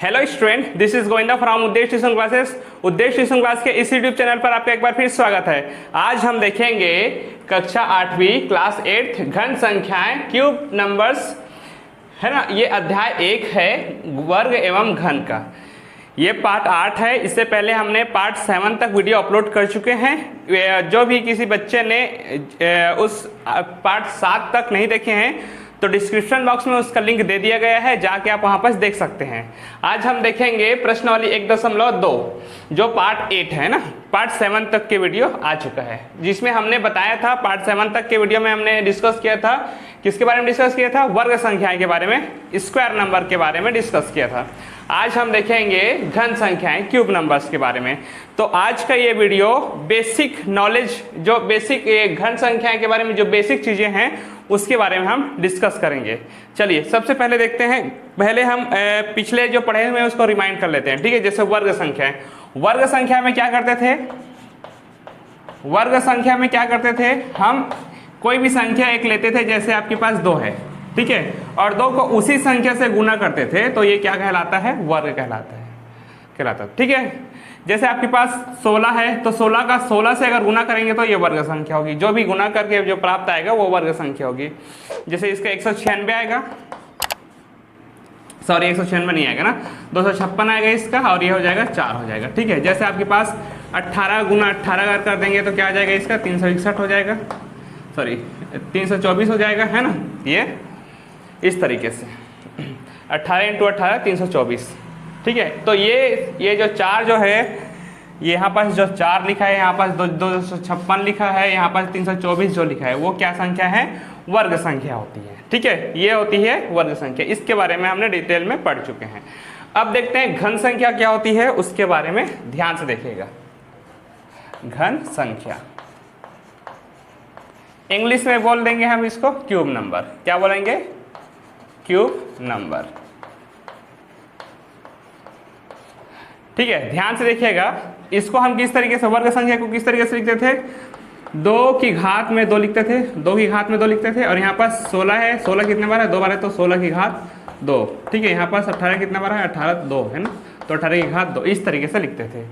Hello student, this is Govinda from उद्देश्य tuition classes. उद्देश्य tuition class के इस यूट्यूब चैनल पर आपका एक बार फिर स्वागत है। आज हम देखेंगे कक्षा 8वीं क्लास 8 घन संख्याएं क्यूब नंबर्स, है ना। ये अध्याय 1 है वर्ग एवं घन का। ये पार्ट 8 है। इससे पहले हमने पार्ट 7 तक वीडियो अपलोड कर चुके हैं। जो भी किसी बच्चे ने उस पार्ट 7 तक नहीं देखे हैं तो डिस्क्रिप्शन बॉक्स में उसका लिंक दे दिया गया है, जाके आप वहां पर देख सकते हैं। आज हम देखेंगे प्रश्नावली 1.2 जो पार्ट 8 है ना। पार्ट 7 तक के वीडियो आ चुका है, जिसमें हमने बताया था पार्ट 7 तक के वीडियो में हमने डिस्कस किया था। किसके बारे में डिस्कस किया था? वर्ग संख्याएं के बारे में, स्क्वायर नंबर के बारे में डिस्कस किया था। आज हम देखेंगे घन संख्याएं क्यूब नंबर्स के बारे में। तो आज का ये वीडियो बेसिक नॉलेज, जो बेसिक घन संख्याएं के बारे में जो बेसिक चीजें हैं उसके बारे में हम डिस्कस करेंगे। चलिए सबसे पहले देखते हैं। पहले हम पिछले जो पढ़े हुए हैं उसको रिमाइंड कर लेते हैं, ठीक है। जैसे वर्ग संख्याएं, वर्ग संख्या में क्या करते थे? वर्ग संख्या में क्या करते थे? हम कोई भी संख्या एक लेते थे, जैसे आपके पास 2 है, ठीक है, और 2 को उसी संख्या से गुना करते थे, तो ये क्या कहलाता है? वर्ग कहलाता है, ठीक है। जैसे आपके पास 16 है तो 16 का 16 से अगर गुना करेंगे तो ये वर्ग संख्या होगी। जो भी गुना करके जो प्राप्त आएगा वो वर्ग संख्या होगी। जैसे इसका 196 आएगा, सॉरी 196 नहीं आएगा ना, 256 आएगा इसका, और ये हो जाएगा 4 हो जाएगा, ठीक है। जैसे आपके पास 18 गुना 18 अगर कर देंगे तो क्या आ जाएगा? इसका 361 हो जाएगा, सॉरी 324 हो जाएगा, है ना। ये इस तरीके से 18 × 18 324, ठीक है। तो ये जो 4 जो है, ये यहाँ पास जो 4 लिखा है, यहाँ पास 256 लिखा है, यहाँ पास 324 जो लिखा है, वो क्या संख्या है? वर्ग संख्या होती है, ठीक है। ये होती है वर्ग संख्या। इसके बारे में हमने डिटेल में पढ़ चुके हैं। अब देखते हैं घन संख्या क्या होती है, उसके बारे में ध्यान से देखिएगा। घन संख्या इंग्लिश में बोल देंगे हम इसको क्यूब नंबर। क्या बोलेंगे? क्यूब नंबर, ठीक है। ध्यान से देखिएगा, इसको हम किस तरीके से, वर्ग संख्या को किस तरीके से लिखते थे? 2 की घात में 2 लिखते थे, 2 की घात में 2 लिखते थे। और यहाँ पास 16 है, 16 कितने बार है? 2 बार है, तो 16 की घात 2, ठीक है। यहाँ पास 18 कितने बार है? 18 2 है ना, तो 18 की घात 2, इस तरीके से लिखते थे,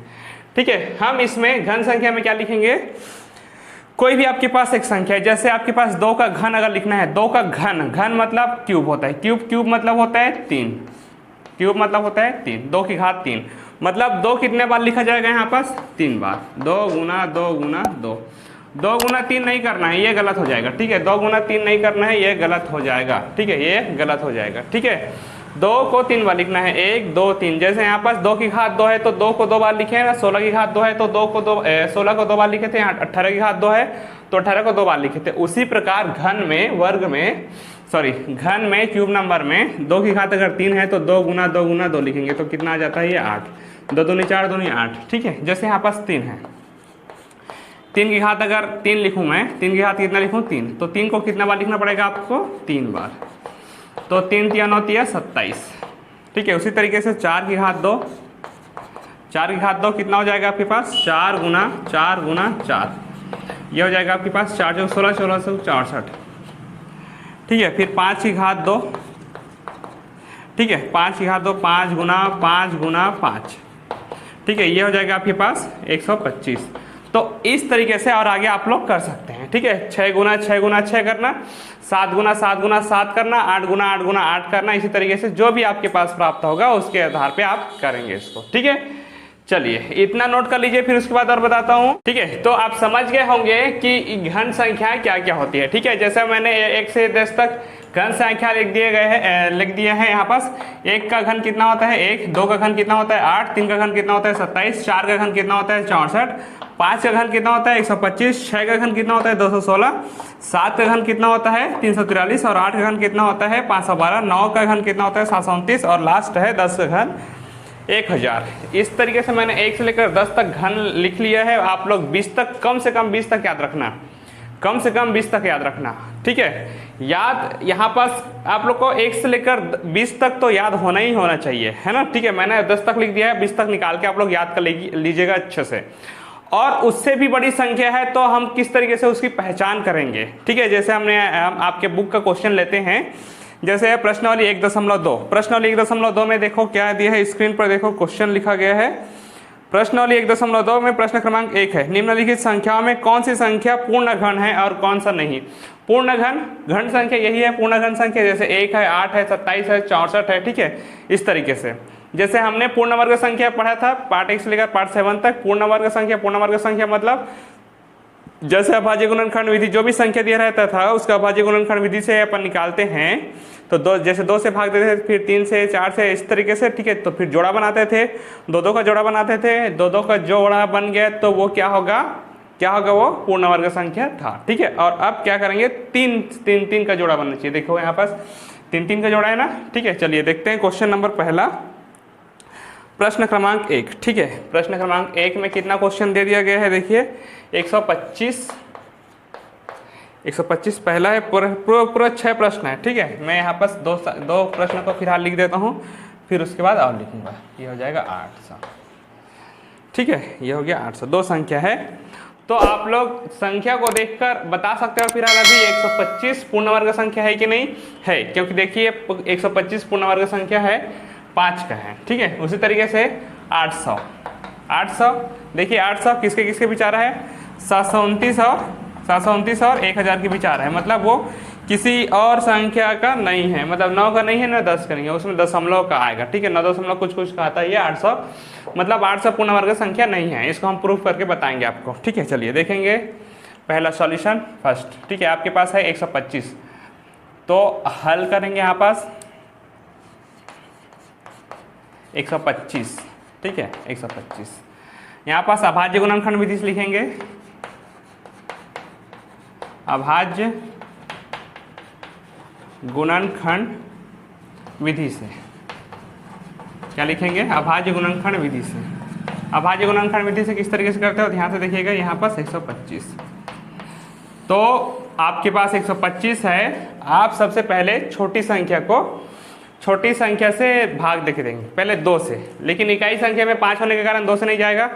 ठीक है। हम इसमें घन संख्या में क्या लिखेंगे? कोई भी आपके पास एक संख्या है, जैसे आपके पास 2 का घन अगर लिखना है, 2 का घन, घन मतलब क्यूब होता है, क्यूब मतलब होता है 3, क्यूब मतलब होता है 3, 2 की घात 3, मतलब 2 कितने बार लिखा जाएगा? यहाँ पास 3 बार। 2 गुना 2 गुना 2, 2 गुना 3 नहीं करना है, ये गलत हो जाएगा, ठीक है। 2 गुना 3 नहीं करना है, ये गलत हो जाएगा, ठीक है, ये गलत हो जाएगा, ठीक है। 2 को 3 बार लिखना है, 1 2 3। जैसे यहाँ पास 2 की घात 2 है तो 2 को 2 बार लिखे ना, 16 की घात 2 है तो 16 को 2 बार लिखे थे। यहाँ 18 की घात 2 है तो 18 को 2 बार लिखे थे। उसी प्रकार घन में, वर्ग में, सॉरी घन में, क्यूब नंबर में 2 की घात अगर 3 है तो 2 गुना 2 गुना 2 लिखेंगे तो कितना आ जाता है? ये 8, 2 दूनी 4 दूनी 8, ठीक है। जैसे यहाँ पास 3 है, 3 की घात अगर 3 लिखूँ मैं, 3 की घात कितना लिखूँ? 3, तो 3 को कितना बार लिखना पड़ेगा आपको? 3 बार, तो 3 × 9 = 27, ठीक है। उसी तरीके से 4 की घात 2, 4 की घात 2 कितना हो जाएगा आपके पास? 4 गुना 4 गुना 4, ये हो जाएगा आपके पास 4 × 16 16 से 64, ठीक है। फिर 5 की घात 2, ठीक है, 5 की घात 2, 5 गुना 5 गुना 5, ठीक है, ये हो जाएगा आपके पास 125। तो इस तरीके से और आगे आप लोग कर सकते हैं, ठीक है। 6 गुना 6 गुना 6 करना, 7 गुना 7 गुना 7 करना, 8 गुना 8 गुना 8 करना। इसी तरीके से जो भी आपके पास प्राप्त होगा उसके आधार पे आप करेंगे इसको, ठीक है। चलिए इतना नोट कर लीजिए, फिर उसके बाद और बताता हूँ, ठीक है। तो आप समझ गए होंगे कि घन संख्या क्या क्या होती है, ठीक है। जैसे मैंने 1 से 10 तक घन संख्या लिख दिए हैं। यहाँ पास 1 का घन कितना होता है? 1, 2 का घन कितना होता है? 8, 3 का घन कितना होता है? 27, 4 का घन कितना होता है? 64, 5 का घन कितना होता है? 125, 6 का घन कितना होता है? 216, 7 का घन कितना होता है? 343, और 8 का घन कितना होता है? 512, 9 का घन कितना होता है? 729, और लास्ट है 10 का घन 1000। इस तरीके से मैंने 1 से लेकर 10 तक घन लिख लिया है। आप लोग 20 तक, कम से कम 20 तक याद रखना, कम से कम 20 तक याद रखना, ठीक है। याद यहाँ पास आप लोग को 1 से लेकर 20 तक तो याद होना ही होना चाहिए, है ना, ठीक है। मैंने 10 तक लिख दिया है, 20 तक निकाल के आप लोग याद कर लीजिएगा अच्छे से। और उससे भी बड़ी संख्या है तो हम किस तरीके से उसकी पहचान करेंगे, ठीक है। जैसे हम आपके बुक का क्वेश्चन लेते हैं, जैसे प्रश्नावली 1.2, प्रश्नावली 1.2 में देखो क्या दिया है, स्क्रीन पर देखो क्वेश्चन लिखा गया है। प्रश्नावली 1.2 में प्रश्न क्रमांक 1 है, निम्नलिखित संख्याओं में कौन सी संख्या पूर्ण घन है और कौन सा नहीं। पूर्ण घन संख्या यही है पूर्ण घन संख्या, जैसे 1 है, 8 है, 27 है, 64 है, ठीक है। इस तरीके से जैसे हमने पूर्ण वर्ग संख्या पढ़ा था पार्ट 1 से लेकर पार्ट 7 तक। पूर्ण वर्ग संख्या मतलब जैसे अभाज्य गुणनखंड विधि, जो भी संख्या दिया रहता था उसका अभाज्य गुणनखंड विधि से अपन निकालते हैं, तो जैसे 2 से भाग देते थे, फिर 3 से, 4 से, इस तरीके से, ठीक है। तो फिर जोड़ा बनाते थे, 2 का जोड़ा बनाते थे, 2 का जोड़ा बन गया तो वो क्या होगा वो पूर्ण वर्ग संख्या था, ठीक है। और अब क्या करेंगे, 3 का जोड़ा बनना चाहिए। देखो यहाँ पास 3 का जोड़ा है ना, ठीक है। चलिए देखते हैं क्वेश्चन नंबर पहला, प्रश्न क्रमांक 1, ठीक है। प्रश्न क्रमांक 1 में कितना क्वेश्चन दे दिया गया है, देखिए 125 पहला है, पूरा 6 प्रश्न है, ठीक है। मैं यहाँ पर दो प्रश्न को फिलहाल लिख देता हूँ, फिर उसके बाद और लिखूंगा। ये हो जाएगा 800, ठीक है। ये हो गया 800, 2 संख्या है। तो आप लोग संख्या को देखकर बता सकते हो फिलहाल अभी 125 पूर्ण वर्ग संख्या है कि नहीं है, क्योंकि देखिए 125 पूर्ण वर्ग संख्या है, 5 का है, ठीक है। उसी तरीके से 800 देखिए 800 किसके किसके विचार है, 729 और 1000 के विचार है, मतलब वो किसी और संख्या का नहीं है, मतलब 9 का नहीं है ना 10 का नहीं है, उसमें दशमलव का आएगा, ठीक है। 9 दशमलव कुछ का आता है, ये 800 मतलब 800 पूर्ण वर्ग संख्या नहीं है। इसको हम प्रूफ करके बताएंगे आपको, ठीक है। चलिए देखेंगे पहला सॉल्यूशन फर्स्ट, ठीक है। आपके पास है 125, तो हल करेंगे यहाँ पास 125, ठीक है। 125 यहाँ पास अभाज्य गुणनखंड विधि से लिखेंगे, अभाज्य गुणनखंड विधि से क्या लिखेंगे, अभाज्य गुणनखंड विधि से। अभाज्य गुणनखंड विधि से किस तरीके से करते हो, ध्यान से देखिएगा। यहाँ पास 125, तो आपके पास 125 है। आप सबसे पहले छोटी संख्या से भाग देख देंगे, पहले 2 से, लेकिन इकाई संख्या में 5 होने के कारण 2 से नहीं जाएगा,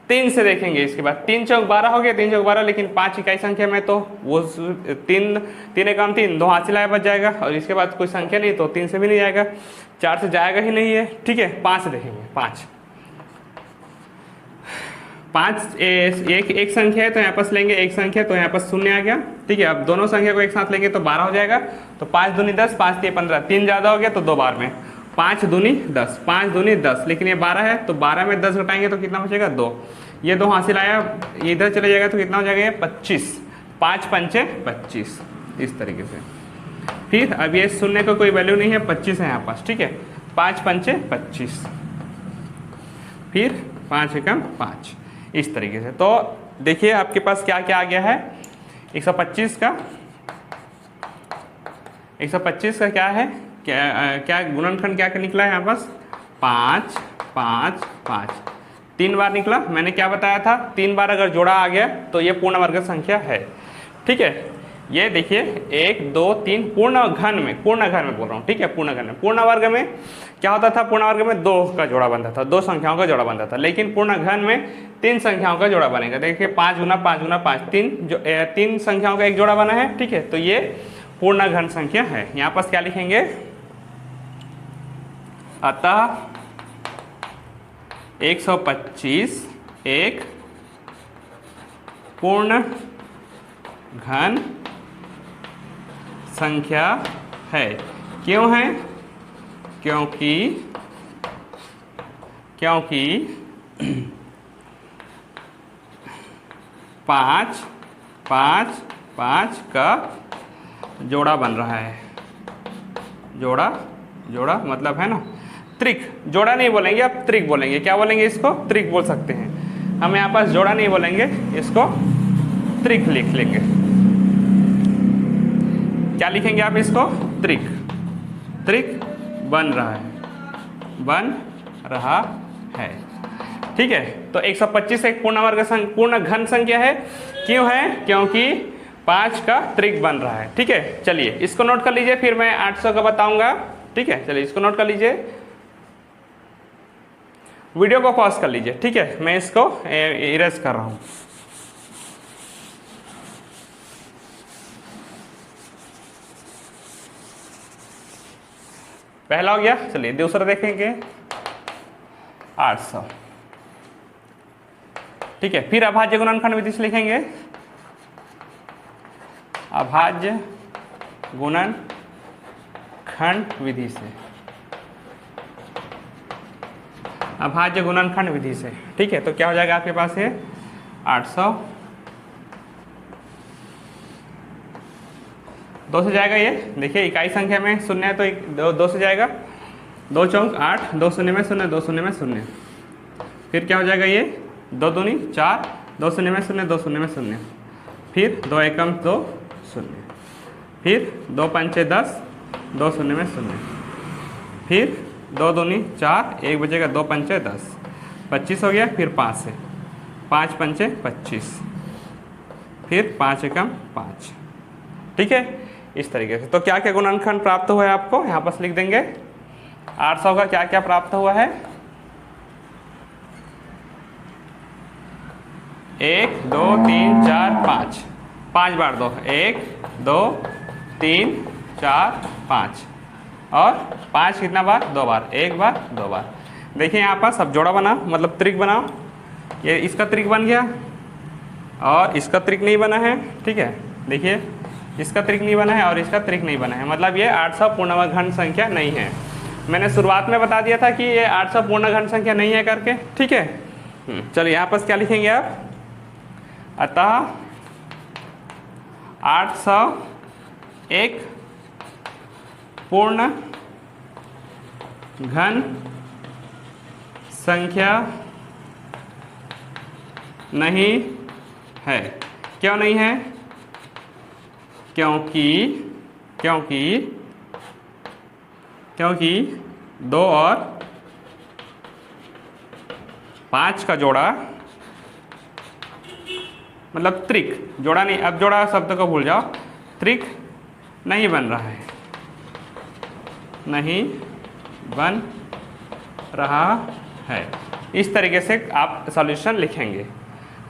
3 से देखेंगे। इसके बाद 3 चौक 12 हो गया, 3 चौक 12, लेकिन 5 इकाई संख्या में तो वो 3 कम 3, 2 हाथ सिलाया बच जाएगा, और इसके बाद कोई संख्या नहीं तो 3 से भी नहीं जाएगा, 4 से जाएगा ही नहीं है, ठीक है। 5 से देखेंगे, 5 एक संख्या है तो यहाँ पास लेंगे, एक संख्या तो यहाँ पास 0 आ गया, ठीक है। अब दोनों संख्या को एक साथ लेंगे तो 12 हो जाएगा, तो 5 दूनी 10, 5 3 15, 3 ज़्यादा हो गया तो 2 बार में 5 दूनी 10, 5 दूनी 10, लेकिन ये 12 है तो 12 में 10 घटाएंगे तो कितना बचेगा 2, ये 2 हासिल आया, इधर चले जाएगा तो कितना हो जाएगा 25, 5 पंचे 25, इस तरीके से। फिर अब ये 0 का कोई वैल्यू नहीं है, 25 है यहाँ पास, ठीक है। 5 पंचे 25, फिर 5 एकम 5, इस तरीके से। तो देखिए आपके पास क्या क्या आ गया है, 125 का क्या है, क्या गुणनखंड क्या निकला है यहाँ पास, 5 5 5, 3 बार निकला। मैंने क्या बताया था, 3 बार अगर जोड़ा आ गया तो ये पूर्ण वर्ग संख्या है, ठीक है। ये देखिए 1 2 3 पूर्ण घन में बोल रहा हूँ, ठीक है। पूर्ण घन में, पूर्ण वर्ग में क्या होता था, पूर्ण वर्ग में 2 का जोड़ा बनता था, 2 संख्याओं का जोड़ा बनता था, लेकिन पूर्ण घन में 3 संख्याओं का जोड़ा बनेगा। देखिए 5 गुना 5 गुना 5, 3 संख्याओं का एक जोड़ा बना है, ठीक है। तो ये पूर्ण घन संख्या है। यहाँ पास क्या लिखेंगे, अतः 125 एक पूर्ण घन संख्या है। क्यों है, क्योंकि 5 5 5 का जोड़ा बन रहा है, जोड़ा मतलब है ना त्रिक, जोड़ा नहीं बोलेंगे आप त्रिक बोलेंगे, क्या बोलेंगे इसको, त्रिक बोल सकते हैं। हम यहाँ पास जोड़ा नहीं बोलेंगे, इसको त्रिक लिख लेंगे। क्या लिखेंगे आप इसको, त्रिक बन रहा है, ठीक है। तो 125 एक पूर्ण घन संख्या है, क्यों है, क्योंकि 5 का त्रिक बन रहा है, ठीक है। चलिए इसको नोट कर लीजिए, फिर मैं 800 का बताऊंगा, ठीक है। चलिए इसको नोट कर लीजिए, वीडियो को पॉज कर लीजिए, ठीक है। मैं इसको इरेज कर रहा हूं। पहला हो गया। चलिए दूसरा देखेंगे 800। ठीक है, फिर अभाज्य गुणनखंड विधि से लिखेंगे, अभाज्य गुणनखंड विधि से, अभाज्य गुणनखंड विधि से। ठीक है, तो क्या हो जाएगा आपके पास ये 800, 2 से जाएगा ये, देखिए इकाई संख्या में शून्य है तो 2 से जाएगा, 2 चौक 8, 2 शून्य में शून्य, 2 शून्य में शून्य। फिर क्या हो जाएगा ये 2 दूनी 4, 2 शून्य में शून्य, 2 शून्य में शून्य। फिर 2 एकम 2 शून्य, फिर 2 पंचे 10, 2 शून्य में शून्य। फिर 2 दूनी 4, 1 बचेगा, 2 पंचे 10, 25 हो गया। फिर 5 से, 5 पंचे 25, फिर 5 एकम 5। ठीक है, इस तरीके से। तो क्या क्या गुणनखंड प्राप्त हुआ है आपको यहाँ पर लिख देंगे। 800 का क्या क्या प्राप्त हुआ है, 1 2 3 4 5, 5 बार 2, 1 2 3 4 5, और 5 कितना बार, 2 बार, 1 बार 2 बार। देखिए यहाँ पर सब जोड़ा बना, मतलब त्रिक बनाओ। ये इसका त्रिक बन गया और इसका त्रिक नहीं बना है। ठीक है, देखिए इसका त्रिक नहीं बना है और इसका त्रिक नहीं बना है, मतलब ये 800 पूर्णांक घन संख्या नहीं है। मैंने शुरुआत में बता दिया था कि ये 800 पूर्णांक घन संख्या नहीं है करके। ठीक है, चलिए यहाँ पर क्या लिखेंगे आप, अतः 800 एक पूर्ण घन संख्या नहीं है। क्यों नहीं है, क्योंकि 2 और 5 का जोड़ा, मतलब त्रिक, जोड़ा नहीं, अब जोड़ा शब्द को भूल जाओ, त्रिक नहीं बन रहा है, नहीं बन रहा है। इस तरीके से आप सॉल्यूशन लिखेंगे।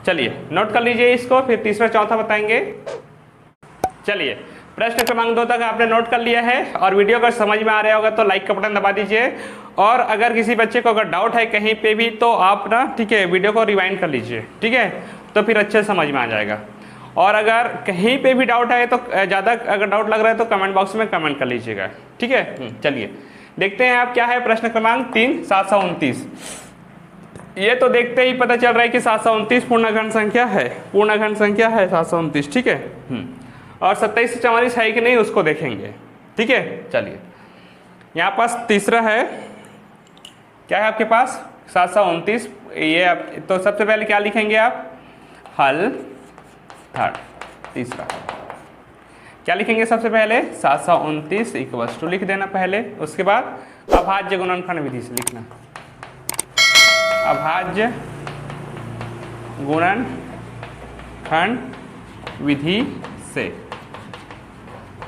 चलिए नोट कर लीजिए इसको, फिर तीसरा चौथा बताएंगे। चलिए प्रश्न क्रमांक 2 तक आपने नोट कर लिया है, और वीडियो अगर समझ में आ रहा होगा तो लाइक का बटन दबा दीजिए, और अगर किसी बच्चे को अगर डाउट है कहीं पे भी तो आप ना, ठीक है, वीडियो को रिवाइंड कर लीजिए। ठीक है, तो फिर अच्छे समझ में आ जाएगा। और अगर कहीं पे भी डाउट है तो ज़्यादा अगर डाउट लग रहा है तो कमेंट बॉक्स में कमेंट कर लीजिएगा। ठीक है, चलिए देखते हैं आप क्या है प्रश्न क्रमांक 3, 729। ये तो देखते ही पता चल रहा है कि 729 पूर्ण घन संख्या है, पूर्ण घन संख्या है 729। ठीक है, और 27 से 44 है कि नहीं उसको देखेंगे। ठीक है, चलिए यहाँ पास तीसरा है, क्या है आपके पास 729। ये तो सबसे पहले क्या लिखेंगे आप, हल थर्ड। तीसरा क्या लिखेंगे सबसे पहले, 729 इक्वल्स टू लिख देना पहले, उसके बाद अभाज्य गुणनखंड विधि से लिखना, अभाज्य गुणनखंड विधि से,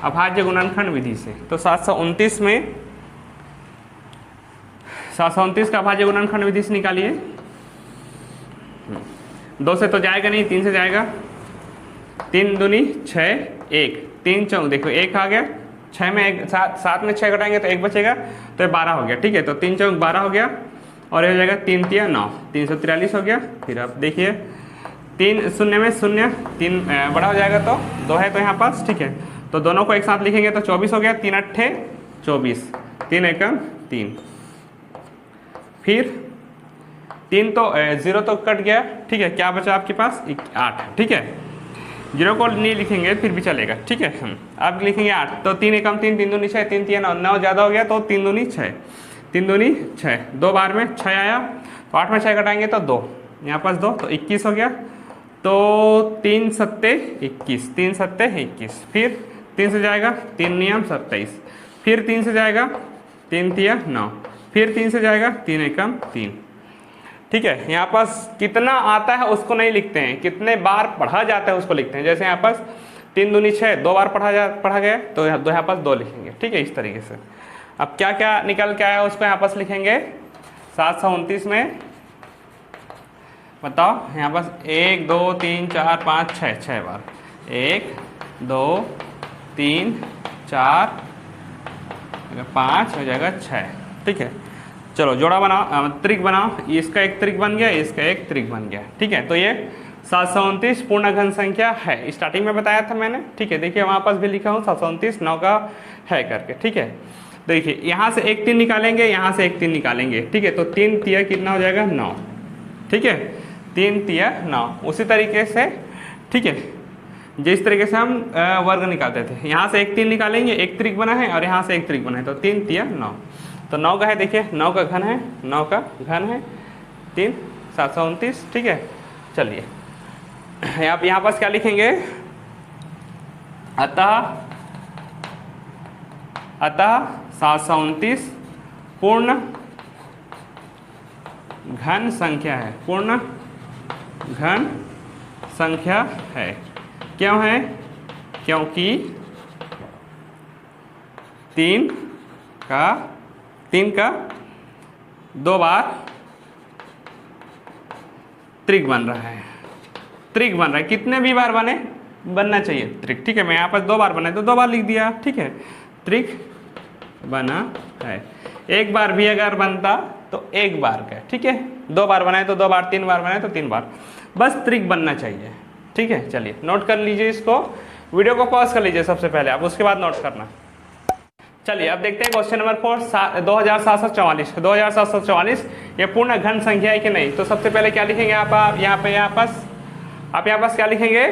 अभाज्य गुणनखंड विधि से। तो 729 में 729 का अभाज्य गुणनखंड विधि से निकालिए। 2 से तो जाएगा नहीं, 3 से जाएगा, 3 दूनी 6, 1 3 चौक, देखो 1 आ गया, 6 में 1, 7 में 6 घटाएंगे तो 1 बचेगा, तो ये 12 हो गया। ठीक है, तो 3 चौक 12 हो गया, और ये हो जाएगा 3 तिया 9, 343 हो गया। फिर आप देखिए 3 शून्य में शून्य, 3 बड़ा हो जाएगा तो 2 है तो यहाँ पास। ठीक है, तो दोनों को एक साथ लिखेंगे तो 24 हो गया, 3 अट्ठे 24, 3 एकम 3, फिर 3 तो 0 तो कट गया। ठीक है, क्या बचा आपके पास 8। ठीक है, 0 को नहीं लिखेंगे फिर भी चलेगा। ठीक है, अब लिखेंगे 8, तो 3 एकम 3, 3 दूनी 6, 3 तिया 9, 9 ज़्यादा हो गया तो 3 दूनी 6, 3 दूनी 6, 2 बार में 6 आया, तो 8 में 6 घटाएंगे तो 2, यहाँ पास 2 तो 21 हो गया, तो 3 सत्ते 21, 3 सत्ते 21, फिर 3 से जाएगा 3 नियम 27, फिर 3 से जाएगा 3 तिया 9, फिर 3 से जाएगा 3 एकम 3। ठीक है, यहाँ पास कितना आता है उसको नहीं लिखते हैं, कितने बार पढ़ा जाता है उसको लिखते हैं। जैसे यहाँ पास 3 दूनी 6, 2 बार पढ़ा गया तो यहाँ पास 2 लिखेंगे। ठीक है, इस तरीके से। अब क्या क्या निकल के आया उसको यहाँ पास लिखेंगे। 729 में बताओ, यहाँ पास 1 2 3 4 5 6, 6 बार, 1 2 3 4 5 हो जाएगा 6। ठीक है, चलो जोड़ा बनाओ, त्रिक बनाओ। इसका एक त्रिक बन गया, इसका एक त्रिक बन गया। ठीक है, तो ये 729 पूर्ण घन संख्या है। स्टार्टिंग में बताया था मैंने। ठीक है, देखिए वहाँ पास भी लिखा हूँ 729 9 का है करके। ठीक है, देखिए यहाँ से एक 3 निकालेंगे, यहाँ से एक 3 निकालेंगे। ठीक है, तो 3 तिया कितना हो जाएगा 9। ठीक है, 3 तिया 9। उसी तरीके से ठीक है, जिस तरीके से हम वर्ग निकालते थे, यहाँ से एक 3 निकालेंगे, एक त्रिक बना है और यहाँ से एक त्रिक बना है, तो 3 तिया 9। तो 9 का है, देखिए 9 का घन है, 9 का घन है 3, 729। ठीक है, चलिए आप यहाँ पास क्या लिखेंगे, अतः 729 पूर्ण घन संख्या है, पूर्ण घन संख्या है। क्यों है, क्योंकि 3 का 2 बार त्रिक बन रहा है। त्रिक बन रहा है, कितने भी बार बनना चाहिए त्रिक। ठीक है, मैं यहाँ पर 2 बार बना है तो 2 बार लिख दिया। ठीक है, त्रिक बना है। एक बार भी अगर बनता तो एक बार का। ठीक है, 2 बार बनाए तो 2 बार, 3 बार बनाए तो 3 बार, बस त्रिक बनना चाहिए। ठीक है, चलिए नोट कर लीजिए इसको, वीडियो को पॉज कर लीजिए सबसे पहले आप, उसके बाद नोट करना। चलिए अब देखते हैं क्वेश्चन नंबर 4, 2744। 2744 ये पूर्ण घन संख्या है कि नहीं। तो सबसे पहले क्या लिखेंगे आप यहाँ पास क्या लिखेंगे,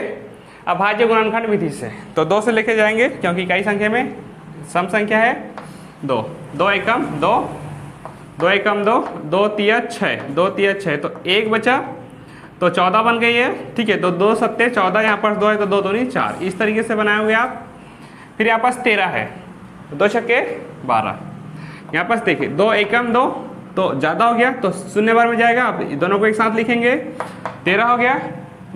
अभाज्य गुणनखंड विधि से। तो 2 से लेके जाएंगे, क्योंकि कई संख्या में सम संख्या है 2, 2 एकम 2, 2 एकम 2, 2 तिया 6, 2 तिया 6, तो 1 बचा तो 14 बन गई है। ठीक है, तो 2 सत्ते 14, यहाँ पर 2 है तो 2 दूनी 4, इस तरीके से बनाए हुए आप। फिर यहाँ पास 13 है, 2 छक्के 12। यहाँ पास देखिए 2 एकम 2, तो ज़्यादा हो गया तो शून्य बार में जाएगा, आप दोनों को एक साथ लिखेंगे। 13 हो गया,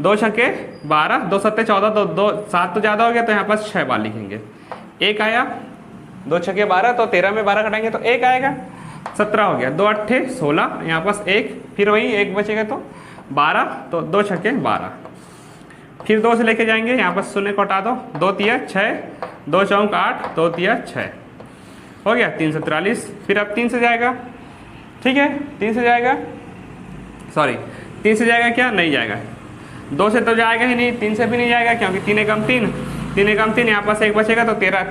2 छक्के 12, 2 सत्ते 14, तो 2 7 तो ज़्यादा हो गया, तो यहाँ पास 6 बार लिखेंगे। 1 आया, 2 छक्के 12, तो 13 में 12 घटाएंगे तो 1 आएगा। 17 हो गया, 2 अट्ठे 16, यहाँ पास 1, फिर वही 1 बचेगा तो 12, तो 2 छक्के 12। फिर 2 से लेके जाएंगे, यहाँ पास शून्य को हटा दो, 2 तिया 6, 2 चौक 8, 2 तिया 6 हो गया, 3 से 43। फिर अब 3 से जाएगा। ठीक है, 3 से जाएगा, सॉरी 3 से जाएगा क्या, नहीं जाएगा। 2 से तो जाएगा ही नहीं, 3 से भी नहीं जाएगा, क्योंकि 3 एकम 3, 3 एकम 3, यहाँ पास 1 बचेगा तो 13,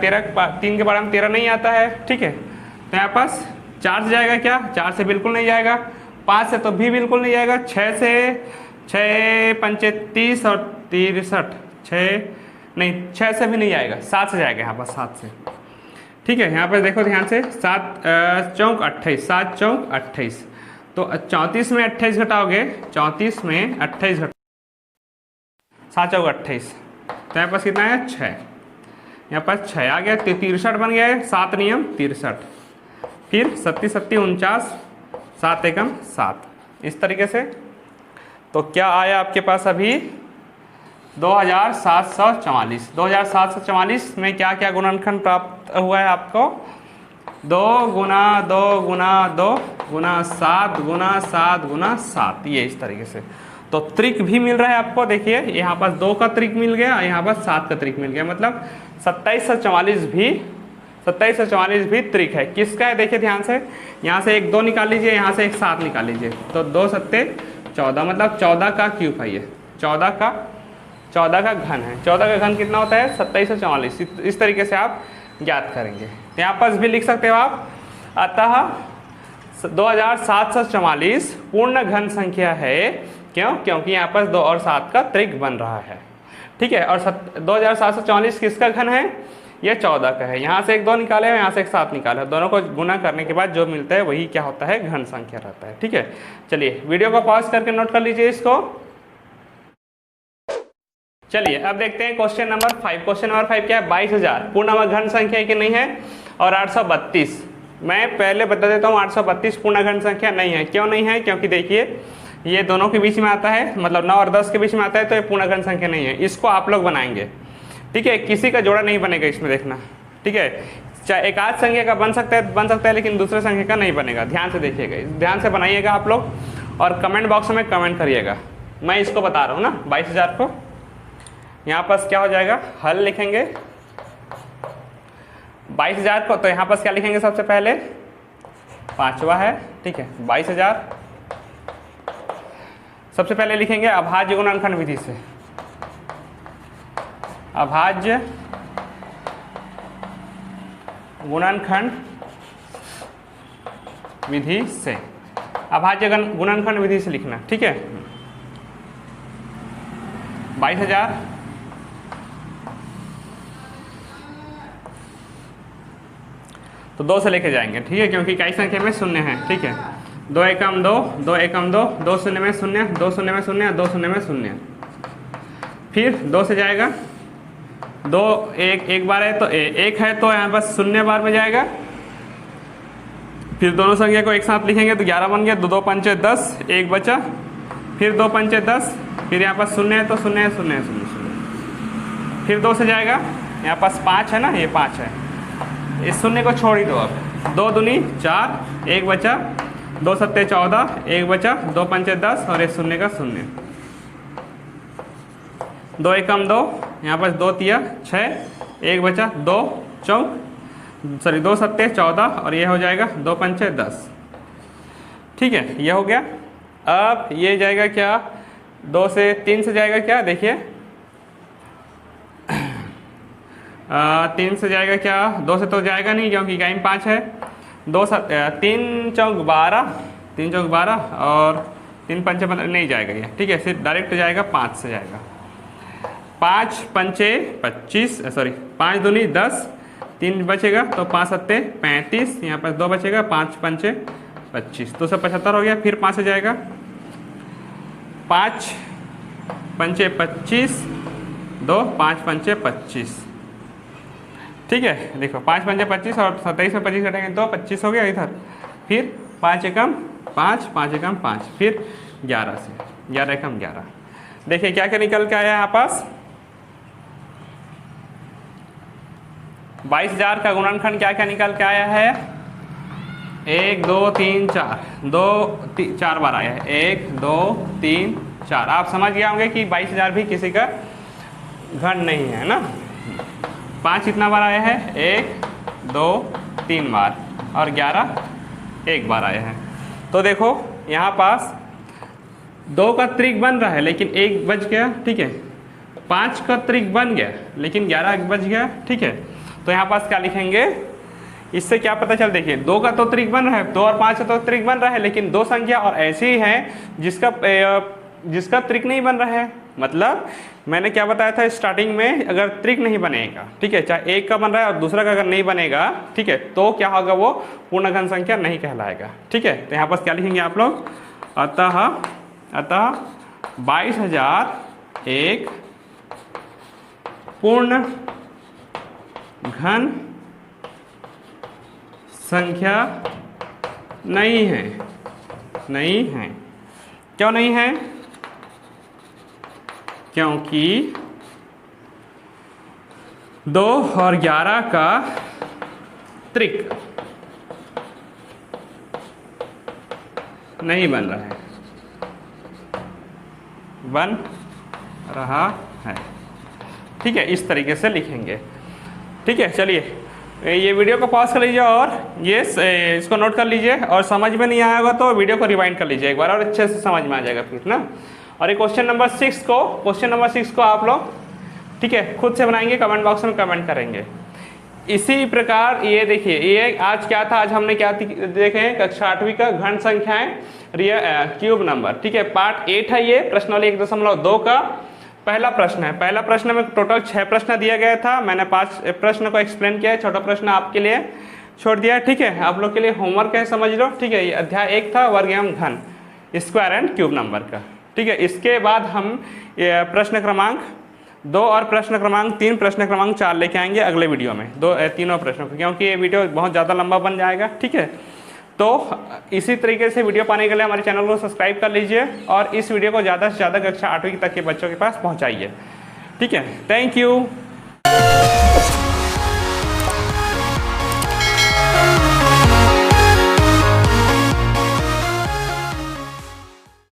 3 के बारे में 13 नहीं आता है। ठीक है, तो यहाँ पास 4 से जाएगा क्या, 4 से बिल्कुल नहीं जाएगा, 5 से तो भी बिल्कुल नहीं जाएगा, 6 से 6 पंचे 30 और 63, 6 से भी नहीं जाएगा, 7 से जाएगा यहाँ पास, 7 से। ठीक है, यहाँ पर देखो ध्यान से, 7 चौक 28, 7 चौक 28, तो 34 में 28 घटाओगे, 34 में 28 घटा 7 चौक 28, तो यहाँ पास कितना है 6, यहाँ पास 6 आ गया, 63 बन गया है, 7 नियम 63। फिर 37 37 49, 7 एकम 7, इस तरीके से। तो क्या आया आपके पास अभी 2744। 2744 में क्या क्या गुणनखंड प्राप्त हुआ है आपको, 2 गुना 2 गुना 2 गुना 7 गुना 7 गुना 7, ये इस तरीके से। तो त्रिक भी मिल रहा है आपको, देखिए यहाँ पास 2 का त्रिक मिल गया, यहाँ पास 7 का त्रिक मिल गया, मतलब 27 से 44 भी त्रिक है। किसका है देखिए ध्यान से, यहाँ से एक 2 निकाल लीजिए, यहाँ से एक 7 निकाल लीजिए, तो 2 सत्ते 14, मतलब 14 का क्यूब है ये, 14 का घन है। 14 का घन कितना होता है 27 से 44, इस तरीके से आप ज्ञात करेंगे। तो यहाँ पास भी लिख सकते हो आप, अतः 2744 पूर्ण घन संख्या है। क्यों, क्योंकि यहाँ पर 2 और 7 का त्रिक बन रहा है। ठीक है, और 2744 किसका घन है, ये 14 का है। यहाँ से एक 2 निकाले और यहाँ से एक 7 निकाले, दोनों को गुना करने के बाद जो मिलता है वही क्या होता है, घन संख्या रहता है। ठीक है, चलिए वीडियो को पॉज करके नोट कर लीजिए इसको। चलिए अब देखते हैं क्वेश्चन नंबर 5। क्वेश्चन नंबर 5 क्या है, 22,000 पूर्ण घन संख्या है कि नहीं है, और 832। मैं पहले बता देता हूँ 832 पूर्ण घन संख्या नहीं है। क्यों नहीं है, क्योंकि देखिए ये दोनों के बीच में आता है, मतलब 9 और 10 के बीच में आता है, तो ये पूर्ण घन संख्या नहीं है। इसको आप लोग बनाएंगे। ठीक है, किसी का जोड़ा नहीं बनेगा इसमें, देखना। ठीक है, चाहे एक आध संख्या का बन सकता है, लेकिन दूसरे संख्या का नहीं बनेगा। ध्यान से देखिएगा, ध्यान से बनाइएगा आप लोग, और कमेंट बॉक्स में कमेंट करिएगा। मैं इसको बता रहा हूँ ना 22,000 को। यहाँ पास क्या हो जाएगा, हल लिखेंगे 22,000 को तो यहाँ पर क्या लिखेंगे सबसे पहले, पांचवा है, ठीक है। 22,000 सबसे पहले लिखेंगे अभाज्य गुणनखंड विधि से, अभाज्य गुणनखंड विधि से, अभाज्य गुणनखंड विधि से लिखना, ठीक है। 22,000 तो 2 से लेके जाएंगे, ठीक है, क्योंकि इकाई संख्या में शून्य है, ठीक है। 2 एकम 2, 2 एकम 2, 2 शून्य में शून्य, 2 शून्य में शून्य, 2 शून्य में शून्य। फिर 2 से जाएगा, 2 एक बार है तो 1 है तो यहाँ पर शून्य बार में जाएगा। फिर दोनों संख्या को एक साथ लिखेंगे तो 11 बन गया, 2 पंचे 10, 1 बचा। फिर 2 पंचे 10, फिर यहाँ पर शून्य है तो शून्य है, शून्य है, शून्य शून्य। फिर 2 से जाएगा, यहाँ पास 5 है ना, ये 5 है, इस शून्य को छोड़ ही दो। अब 2 दूनी 4, 1 बचा, 2 सत्ते 14, 1 बचा, 2 पंचे 10 और 1 शून्य का शून्य। 2 एकम 2, यहाँ पर 2 तिया 6, 1 बचा, 2 सत्ते 14 और ये हो जाएगा 2 पंचे 10, ठीक है, ये हो गया। अब ये जाएगा क्या, 2 से 3 से जाएगा क्या, देखिए 3 से जाएगा क्या, 2 से तो जाएगा नहीं क्योंकि इकाई में 5 है। 3 चौक 12, 3 चौक 12 और 3 पंचे 15 नहीं जाएगा ये, ठीक है, सिर्फ डायरेक्ट जाएगा 5 से जाएगा। 5 पंचे 25, सॉरी 5 दूनी 10, 3 बचेगा तो 5 सत्ते 35, यहाँ पर 2 बचेगा, 5 पंचे 25, 275 हो गया। फिर 5 से जाएगा, 5 पंचे 25, 2 5 पंचे 25, ठीक है। देखो 5 पंचे 25 और 27 में 25 घटेंगे तो 25 हो गया इधर। फिर 5 एकम 5, 5 एकम 5, फिर 11 से 11 एकम 11। देखिए क्या क्या निकल के आया यहाँ पास, 22,000 का गुणनखंड क्या क्या निकल के आया है, 1 2 3 4, 4 बार आया है, 1 2 3 4। आप समझ गए होंगे कि 22,000 भी किसी का घन नहीं है ना। 5 कितना बार आया है, 1 2 3 बार और 11 1 बार आया है। तो देखो यहाँ पास 2 का त्रिक बन रहा है लेकिन 1 बच गया, ठीक है। 5 का त्रिक बन गया लेकिन 11 बच गया, ठीक है। तो यहाँ पास क्या लिखेंगे, इससे क्या पता चल, देखिए 2 का तो त्रिक बन रहा है, 2 और 5 का तो त्रिक बन रहा है, लेकिन 2 संख्या और ऐसी ही है जिसका त्रिक नहीं बन रहा है। मतलब मैंने क्या बताया था स्टार्टिंग में, अगर त्रिक नहीं बनेगा, ठीक है, चाहे 1 का बन रहा है और दूसरा का अगर नहीं बनेगा, ठीक है, तो क्या होगा, वो पूर्ण घन संख्या नहीं कहलाएगा, ठीक है। तो यहाँ पर क्या लिखेंगे आप लोग, अतः 22,000 एक पूर्ण घन संख्या नहीं है, नहीं है। क्यों नहीं है, क्योंकि 2 और 11 का त्रिक नहीं बन रहा है, बन रहा है, ठीक है। इस तरीके से लिखेंगे, ठीक है। चलिए ये वीडियो को पॉज कर लीजिए और ये इसको नोट कर लीजिए, और समझ में नहीं आया होगा तो वीडियो को रिवाइंड कर लीजिए एक बार और अच्छे से समझ में आ जाएगा फिर ना। और ये क्वेश्चन नंबर 6 को आप लोग, ठीक है, खुद से बनाएंगे, कमेंट बॉक्स में कमेंट करेंगे। इसी प्रकार ये देखिए, ये आज क्या था, आज हमने क्या देखे, कक्षा 8वीं का घन संख्याएं क्यूब नंबर, ठीक है, पार्ट 8 है ये। प्रश्नावली 1.2 का पहला प्रश्न है। पहला प्रश्न में टोटल 6 प्रश्न दिया गया था, मैंने 5 प्रश्न को एक्सप्लेन किया है, छोटा प्रश्न आपके लिए छोड़ दिया है, ठीक है। आप लोग के लिए होमवर्क है, समझ लो, ठीक है। ये अध्याय 1 था, वर्ग एवं घन, स्क्वायर एंड क्यूब नंबर का, ठीक है। इसके बाद हम प्रश्न क्रमांक 2 और प्रश्न क्रमांक 3, प्रश्न क्रमांक 4 लेके आएंगे अगले वीडियो में, तीनों प्रश्नों को, क्योंकि ये वीडियो बहुत ज़्यादा लंबा बन जाएगा, ठीक है। तो इसी तरीके से वीडियो पाने के लिए हमारे चैनल को सब्सक्राइब कर लीजिए और इस वीडियो को ज़्यादा से ज़्यादा कक्षा 8वीं तक के बच्चों के पास पहुँचाइए, ठीक है। Thank you.